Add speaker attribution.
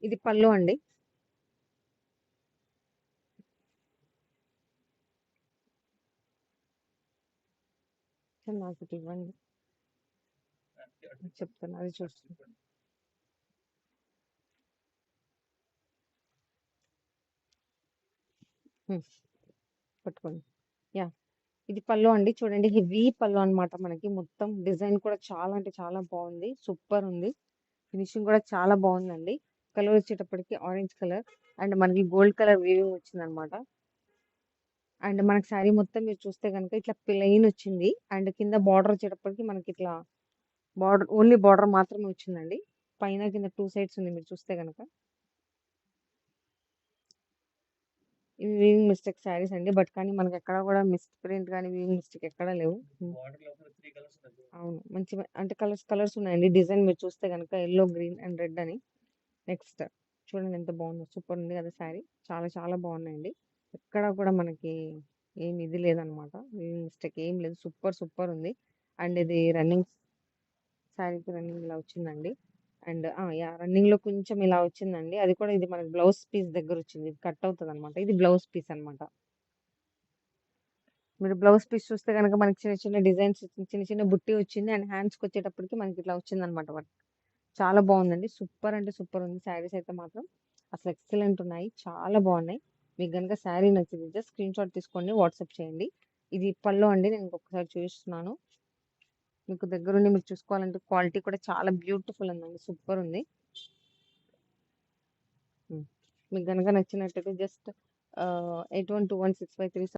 Speaker 1: ఇది పళ్ళు అండి. నాకు ఇవ్వండి, చెప్తాను, అది చూస్తాను. పట్టుకోండి. యా, ఇది పళ్ళు అండి. చూడండి, హెవీ పళ్ళు అన్నమాట. మనకి మొత్తం డిజైన్ కూడా చాలా అంటే చాలా బాగుంది. సూపర్ ఉంది. ఫినిషింగ్ కూడా చాలా బాగుందండి. కలర్ వచ్చేటప్పటికి ఆరెంజ్ కలర్ అండ్ మనకి గోల్డ్ కలర్ వీవింగ్ వచ్చింది అనమాట. అండ్ మనకి శారీ మొత్తం మీరు చూస్తే కనుక ఇట్లా ప్లెయిన్ వచ్చింది. అండ్ కింద బార్డర్ వచ్చేటప్పటికి మనకి ఇట్లా బార్డర్, ఓన్లీ బార్డర్ మాత్రమే వచ్చిందండి. పైన కింద టూ సైడ్స్ ఉంది మీరు చూస్తే కనుక. ఇవి వీవింగ్ మిస్టేక్ శారీస్ అండి. బట్ కానీ మనకి ఎక్కడ కూడా మిస్ ప్రింట్ కానీ వీవింగ్ మిస్టేక్ ఎక్కడా లేవు. అవును, మంచి అంటే కలర్స్ కలర్స్ ఉన్నాయండి. డిజైన్ మీరు చూస్తే కనుక ఎల్లో, గ్రీన్ అండ్ రెడ్ అని. నెక్స్ట్ చూడండి ఎంత బాగుందో, సూపర్ ఉంది కదా శారీ. చాలా చాలా బాగున్నాయండి. ఎక్కడ కూడా మనకి ఏం ఇది లేదనమాట, వీవింగ్ మిస్టేక్ ఏం లేదు. సూపర్ సూపర్ ఉంది. అండ్ ఇది రన్నింగ్, శారీకి రన్నింగ్ ఇలా వచ్చిందండి. అండ్ యా, రన్నింగ్ లో కొంచెం ఇలా వచ్చిందండి. అది కూడా ఇది మనకి బ్లౌజ్ పీస్ దగ్గర వచ్చింది. ఇది కట్ అవుతుంది అనమాట. ఇది బ్లౌజ్ పీస్ అన్నమాట. మీరు బ్లౌజ్ పీస్ చూస్తే కనుక మనకి చిన్న చిన్న డిజైన్స్, చిన్న చిన్న బుట్టి వచ్చింది. అండ్ హ్యాండ్స్కి వచ్చేటప్పటికి మనకి ఇట్లా వచ్చింది అనమాట వర్క్. చాలా బాగుందండి. సూపర్ అంటే సూపర్ ఉంది. శారీస్ అయితే మాత్రం అసలు ఎక్సలెంట్ ఉన్నాయి. చాలా బాగున్నాయి. మీకు కనుక శారీ నచ్చింది జస్ట్ స్క్రీన్ షాట్ తీసుకోండి, వాట్సాప్ చేయండి. ఇది పళ్ళు అండి. నేను ఇంకొకసారి చూపిస్తున్నాను మీకు దగ్గరుండి. మీరు చూసుకోవాలంటే క్వాలిటీ కూడా చాలా బ్యూటిఫుల్ ఉందండి. సూపర్ ఉంది. మీకు కనుక నచ్చినట్టయితే జస్ట్ 81216537